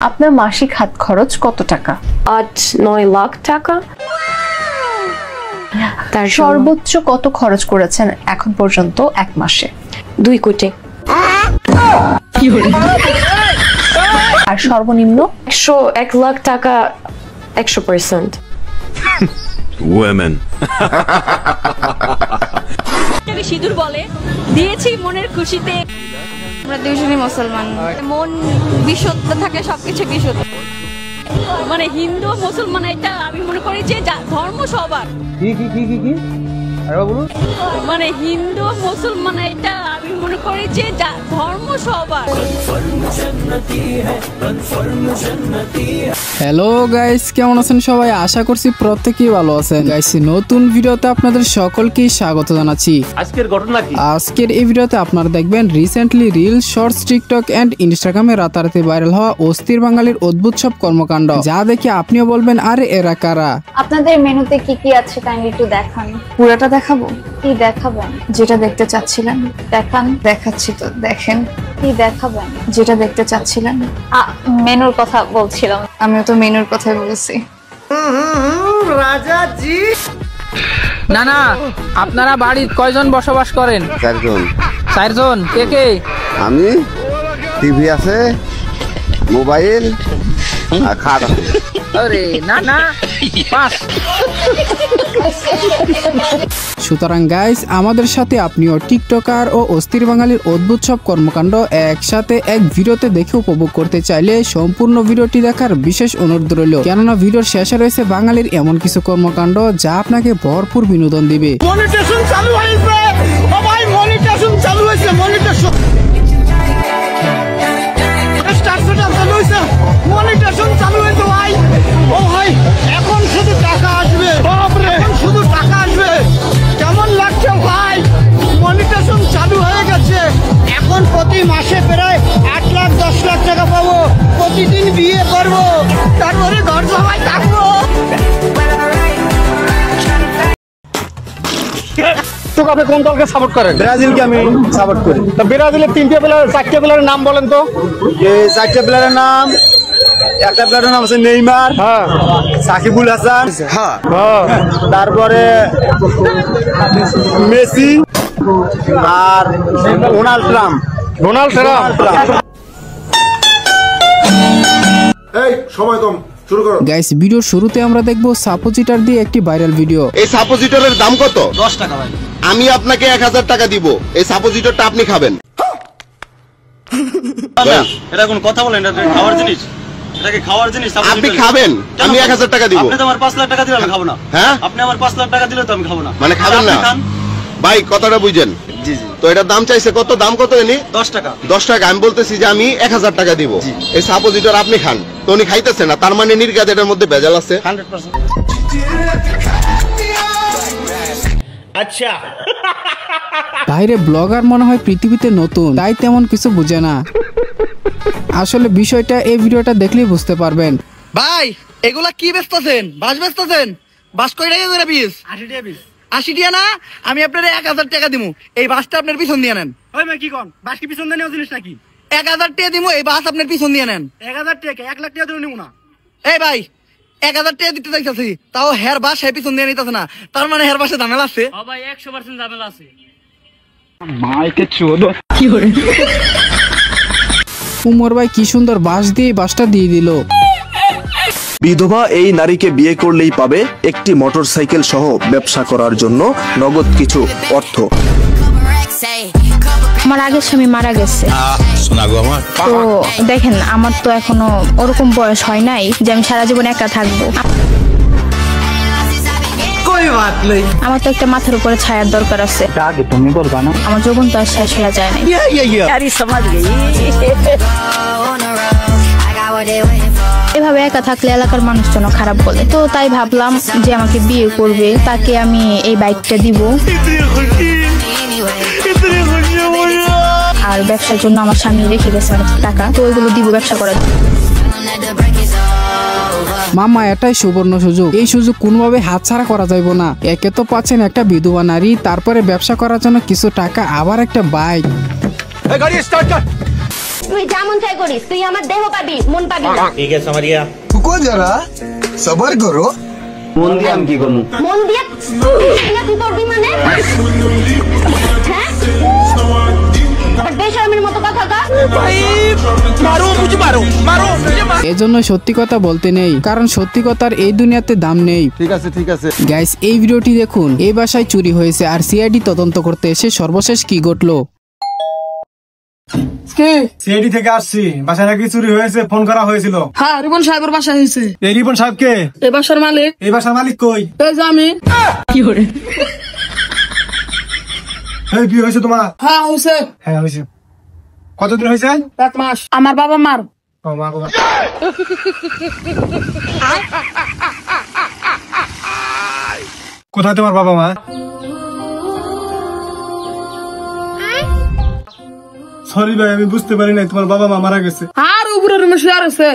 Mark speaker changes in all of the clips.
Speaker 1: আপনার মাসিক হাত খরচ কত টাকা?
Speaker 2: 8-9 লাখ টাকা।
Speaker 1: তার সর্বোচ্চ কত খরচ করেছেন এখন পর্যন্ত এক মাসে?
Speaker 2: 2 কোটি।
Speaker 1: আর সর্বনিম্ন?
Speaker 2: 1 লাখ টাকা 100%।
Speaker 3: Women.
Speaker 4: সিঁদুর বলে দিয়েছি মনের খুশিতে।
Speaker 5: আমরা দুইজনই মুসলমান, মন বিশুদ্ধ থাকে, সবকিছু বিশুদ্ধ।
Speaker 4: মানে হিন্দু মুসলমান এটা আমি মনে করি যে ধর্ম সবার। মানে হিন্দু মুসলমান এটা আমি মনে করি যে ধর্ম সবার।
Speaker 6: হ্যালো গাইস, কেমন আছেন সবাই? আশা করছি প্রত্যেকেই ভালো আছেন। গাইস, নতুন ভিডিওতে আপনাদের সকলকে স্বাগত জানাচ্ছি।
Speaker 7: আজকের ঘটনা কি?
Speaker 6: আজকের এই ভিডিওতে আপনারা দেখবেন recently reels, shorts, TikTok and ইনস্টাগ্রামে রাতারাতি ভাইরাল হওয়া অস্থির বাঙালির অদ্ভুত সব কর্মকাণ্ড, যা দেখে আপনিও বলবেন আরে এরা কারা।
Speaker 5: আপনাদের মেনুতে কি কি আছে কাইন্ডলি একটু দেখান।
Speaker 1: পুরোটা দেখাবো?
Speaker 5: কি দেখাবেন?
Speaker 1: যেটা দেখতে চাচ্ছিলেন
Speaker 5: দেখান।
Speaker 1: দেখাচ্ছি তো, দেখেন।
Speaker 5: কি দেখাবেন?
Speaker 1: যেটা দেখতে চাচ্ছিলেন।
Speaker 5: মেনুর কথা বলছিলাম।
Speaker 1: আমিও তো মেনুর কথাই বলছি।
Speaker 6: না না, আপনারা বাড়ির কয়জন বসবাস করেন?
Speaker 8: 4 জন।
Speaker 6: 4 জন? কে কে?
Speaker 8: আমি, টিভি আছে, মোবাইল আর খাট আছে।
Speaker 6: আরে না না, 5। সুতরাং গাইস, আমাদের সাথে আপনিও টিকটকার ও অস্থির বাঙালির অদ্ভুত সব কর্মকাণ্ড একসাথে এক ভিডিওতে দেখে উপভোগ করতে চাইলে সম্পূর্ণ ভিডিওটি দেখার বিশেষ অনুরোধ রইল, কেননা ভিডিওর শেষে রয়েছে বাঙালির এমন কিছু কর্মকাণ্ড যা আপনাকে ভরপুর বিনোদন দিবে।
Speaker 7: মনিটেশন চালু হয়েছে, ও ভাই মনিটেশন চালু হয়েছে, মনিটেশন মনিটেশন চালু হয়েছে ভাই। ও ভাই, এখন শুধু টাকা আসবে, বাপরে, এখন শুধু টাকা আসবে। কেমন লাগছে ভাই? মনিটেশন চালু হয়ে গেছে, এখন প্রতি মাসে প্রায় 8 লাখ 10 লাখ টাকা পাবো। প্রতিদিন বিয়ে করবো, তারপরে ঘর সবাই থাকবো। আপনি কোন দলকে সাপোর্ট করেন?
Speaker 9: ব্রাজিলকে আমি সাপোর্ট করি।
Speaker 7: তো ব্রাজিলের 4টে প্লেয়ারের নাম বলেন তো।
Speaker 9: এই 4টে প্লেয়ারের নাম, একটা প্লেয়ারের নাম আছে নেইমার,
Speaker 7: হ্যাঁ,
Speaker 9: সাকিবুল হাসান,
Speaker 7: হ্যাঁ,
Speaker 9: তারপরে মেসি আর ডোনাল্ড ট্রাম্প।
Speaker 10: এই সময় কম, শুরু করো।
Speaker 6: গাইস, ভিডিওর শুরুতে আমরা দেখবো সাপোজিটর দিয়ে একটি ভাইরাল ভিডিও।
Speaker 8: এই সাপোজিটরের দাম কত?
Speaker 7: 10 টাকা ভাই।
Speaker 8: আমি আপনাকে 1000 টাকা দিব, এই সাপোজিটরটা আপনি খাবেন।
Speaker 7: এটা কোন কথা বলেন? এটা খাওয়ার জিনিস, এটাকে খাওয়ার জিনিস
Speaker 8: আপনি খাবেন, আমি 1000 টাকা দিব।
Speaker 7: আপনি তো আমার 5 লাখ টাকা দিলে আমি খাবো না।
Speaker 8: হ্যাঁ,
Speaker 7: আপনি আমার 5 লাখ টাকা দিলে তো আমি খাবো না।
Speaker 8: মানে খাবেন না? ভাই কথাটা বুঝেন।
Speaker 7: জি জি।
Speaker 8: তো এটার দাম চাইছে কত? দাম কত এনি?
Speaker 7: 10 টাকা।
Speaker 8: 10 টাকা। আমি বলতেছি যে আমি 1000 টাকা দিব, এই সাপোজিটর আপনি খান। তো উনি খাইতেছে না, তার মানে নির্গাত এটার মধ্যে ভেজাল আছে।
Speaker 7: 100%। আচ্ছা,
Speaker 6: বাইরে ব্লগার মনে হয় পৃথিবীতে নতুন, তাই তেমন কিছু বুঝে না। আসলে বিষয়টা এই ভিডিওটা দেখলেই বুঝতে পারবেন।
Speaker 11: ভাই, এগুলা কি বেচতেছেন? বাস বেচতেছেন? বাস কয় টাকা করে পিস?
Speaker 7: 80 টাকা পিস।
Speaker 11: 80 টাকা না, আমি আপনার 1000 টাকা দিমু, এই বাসটা আপনার পিছন দিয়ে নেন।
Speaker 7: ওই ভাই কি কোন? বাস কি পিছন দিয়ে নেওয়া জিনিস নাকি?
Speaker 11: 1000 টাকা দিমু, এই বাস আপনার পিছন দিয়ে নেন।
Speaker 7: 1000 টাকা, 1 লাখ টাকা দিয়ে নিব না।
Speaker 11: এই ভাই, 1000 টাকা দিতে চাইতেছি, তাও হের বাস হে পিছন দিয়ে নিতেছে না, তার মানে হের বাসে ঝামেলা আছে।
Speaker 4: ও ভাই 100% ঝামেলা আছে।
Speaker 6: উমর ভাই কি সুন্দর বাস দিয়ে বাসটা দিয়ে দিল।
Speaker 3: বিধবা এই নারীকে বিয়ে করলেই পাবে একটি মোটরসাইকেল সহ ব্যবসা করার জন্য নগদ কিছু অর্থ।
Speaker 5: আমার আগের স্বামী মারা গেছে, তো দেখেন আমার তো এখনো ওরকম বয়স হয় নাই যে আমি সারা জীবন একা থাকবো। আমার তো একটা মাথার উপরে ছায়ার দরকার আছে।
Speaker 6: তুমি বলবা না?
Speaker 5: আমার যৌবন তো আর শেষ হয়ে যায় না। এভাবে একা থাকলে এলাকার মানুষজন খারাপ বলে, তো তাই ভাবলাম যে আমাকে বিয়ে করবে, তাকে আমি এই বাইকটা দিব। আর ব্যবসার জন্য আমার স্বামী রেখে গেছে অনেক টাকা, তো ওইগুলো দিব ব্যবসা করার।
Speaker 6: মামা, এটাই সুবর্ণ সুযোগ, এই সুযোগ কোনোভাবে হাতছাড়া করা যাইব না। একে তো পাচ্ছেন একটা বিধবা নারী, তারপরে ব্যবসা করার জন্য কিছু টাকা, আবার একটা বাইক।
Speaker 12: তুই যেমন চাই করিস, তুই আমার দেহ পাবি, মন পাবি না।
Speaker 13: ঠিক আছে মারিয়া,
Speaker 14: रुको जरा सबर करो।
Speaker 13: মন দিয়ে আমি কি করবো?
Speaker 12: মন দিয়ে তুই করবি মানে? হ্যাঁ, বেশরমের মতো কথা কা।
Speaker 6: এজন্য সত্যি কথা বলতে নেই, কারণ সত্যি কথার এই দুনিয়াতে দাম নেই।
Speaker 9: ঠিক আছে ঠিক আছে
Speaker 6: গাইস, এই ভিডিওটি দেখুন। এই বাসায় চুরি হয়েছে আর সিআইডি তদন্ত করতে এসে সর্বশেষ কি ঘটলো।
Speaker 9: সিআইডি থেকে আসছি, বাসায় নাকি চুরি হয়েছে, ফোন করা হয়েছিল।
Speaker 11: হ্যাঁ, রিপন সাহেবের বাসা হয়েছে।
Speaker 9: এই রিপন সাহেব কে?
Speaker 11: এই বাসার মালিক।
Speaker 9: এই বাসার মালিক কই?
Speaker 11: এই যে আমি। কি করে?
Speaker 9: এই বিয়ে হয়েছে তোমার?
Speaker 11: হ্যাঁ হয়েছে।
Speaker 9: হ্যাঁ হয়েছে। কতদিন হয়েছে?
Speaker 11: 1 মাস। আমার বাবা মার।
Speaker 9: ও মা গো। কোথায় তোমার বাবা মা? সরি ভাই, আমি বুঝতে পারি নাই তোমার বাবা মা মারা গেছে।
Speaker 11: আর উপরে রুমে শুয়ে আছে।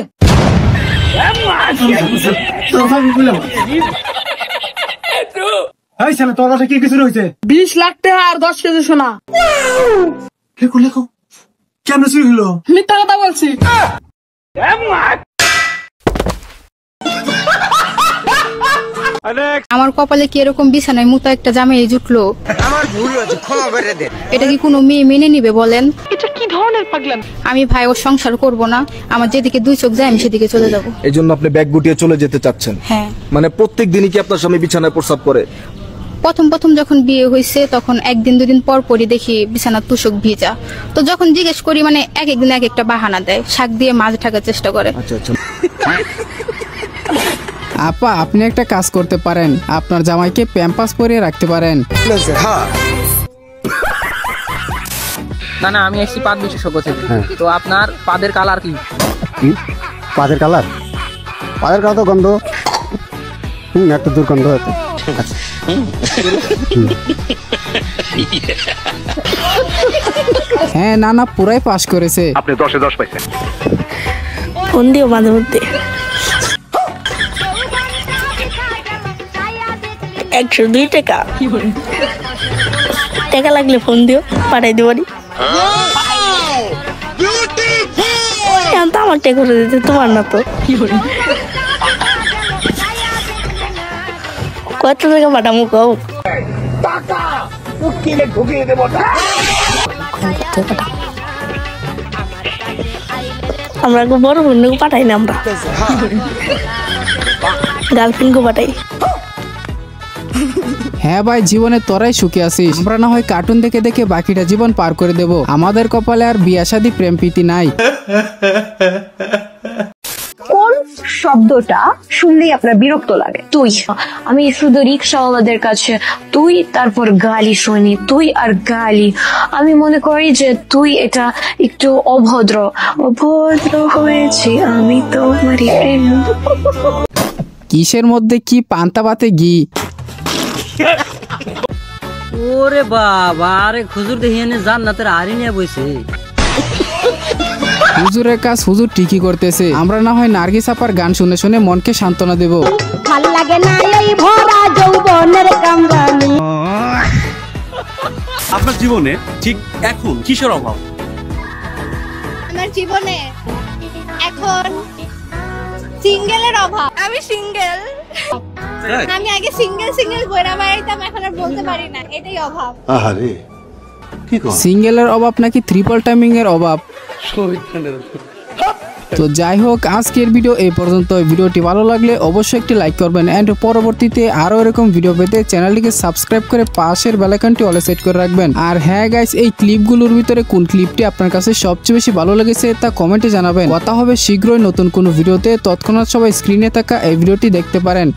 Speaker 9: এই ছেলে, তোর কাছে কি কিছু রয়েছে?
Speaker 11: 20 লাখ টাকা আর 10 কেজি সোনা।
Speaker 9: লেখো লেখো, কেমন চুরি হলো?
Speaker 11: মিথ্যা কথা বলছি।
Speaker 5: আমার কপালে কি এরকম বিছানায় মুতা একটা জামাই জুটলো?
Speaker 14: আমার ভুল হয়েছে, ক্ষমা করে দেন।
Speaker 5: এটা কি কোনো মেয়ে মেনে নিবে বলেন? এটা কি ধরনের পাগলাম? আমি ভাই ওর সংসার করব না, আমার যেদিকে 2 চোখ যায় আমি সেদিকে চলে যাব।
Speaker 3: এই জন্য আপনি ব্যাগ গুটিয়ে চলে যেতে চাচ্ছেন?
Speaker 5: হ্যাঁ।
Speaker 3: মানে প্রত্যেক দিনই কি আপনার স্বামী বিছানায় প্রস্রাব করে?
Speaker 5: প্রথম যখন বিয়ে হয়েছে তখন 1 দিন 2 দিন পর পরই দেখি বিছানার তুষক ভিজা। তো যখন জিজ্ঞেস করি মানে এক দিন এক একটা বাহানা দেয়, শাক দিয়ে মাছ ঢাকার চেষ্টা করে।
Speaker 3: আচ্ছা আচ্ছা।
Speaker 6: আপা, আপনি একটা কাজ করতে পারেন, আপনার জামাইকে প্যাম্পাস পরিয়ে রাখতে পারেন।
Speaker 15: না না, আমি এসেছি পাদ বিশেষজ্ঞ থেকে। তো আপনার পাদের কালার কি?
Speaker 9: পাদের কালার? পাদের কালার তো গন্ধ, একটা দুর্গন্ধ হতো।
Speaker 6: হ্যাঁ, না না, পুরাই পাস করেছে।
Speaker 13: আপনি 10-এ 10 পাইছেন।
Speaker 12: ফোন দিও মাঝে মধ্যে। 102 টাকা। টাকা লাগলে ফোন দিও, পাঠাই দিব। আমার টাকা করে দিতে, তোমার না তো। কত টাকা পাঠামো কও? আমরা বড় বোন পাঠাই না, আমরা গার্লফ্রেন্ড পাঠাই।
Speaker 6: হ্যাঁ ভাই, জীবনে তোরাই সুখী আছিস, আমরা না হয় কার্টুন দেখে দেখে বাকিটা জীবন পার করে দেব। আমাদের কপালে আর বিয়া শাদী প্রেম প্রীতি নাই।
Speaker 16: কোন শব্দটা শুনলেই আপনার বিরক্ত লাগে?
Speaker 2: তুই। আমি শুধু রিক্সাওয়ালাদের কাছে তুই, তারপর গালি শুনি, তুই আর গালি। আমি মনে করি যে তুই এটা একটু অভদ্র হয়েছি আমি তোমারই প্রেম।
Speaker 6: কিসের মধ্যে কি পান্তা ভাতে ঘি?
Speaker 15: ওরে বাবা, আরে হুজুর দেখিয়ে জান্নাতের আড়ি নিয়ে বইছে।
Speaker 6: হুজুরের কাজ হুজুর ঠিকই করতেছে, আমরা না হয় নার্গিস আপার গান শুনে শুনে মনকে সান্ত্বনা দেব।
Speaker 12: ভাল লাগে না এই ভরা যৌবনের কামরানি।
Speaker 17: আপনার জীবনে ঠিক এখন কিসের অভাব?
Speaker 18: আমার জীবনে এখন সিঙ্গেলের অভাব। আমি সিঙ্গেল। আমি আগে সিঙ্গেল বইরা বেড়াইতাম, এখন আর বলতে পারি না, এটাই অভাব।
Speaker 10: আহারে কি কর?
Speaker 6: সিঙ্গেলের অভাব নাকি ট্রিপল টাইমিং এর অভাব? তো যাই হোক, আজকের ভিডিও এই পর্যন্ত। ভিডিওটি ভালো লাগলে অবশ্যই একটি লাইক করবেন এন্ড পরবর্তীতে আরো এরকম ভিডিও পেতে চ্যানেলটিকে সাবস্ক্রাইব করে পাশের বেল আইকনটি অলে সেট করে রাখবেন। আর হ্যাঁ গাইস, এই ক্লিপগুলোর ভিতরে কোন ক্লিপটি আপনার কাছে সবচেয়ে বেশি ভালো লেগেছে তা কমেন্টে জানাবেন। কথা হবে শীঘ্রই নতুন কোনো ভিডিওতে, তৎক্ষণাৎ সবাই স্ক্রিনে থাকা এই ভিডিওটি দেখতে পারেন।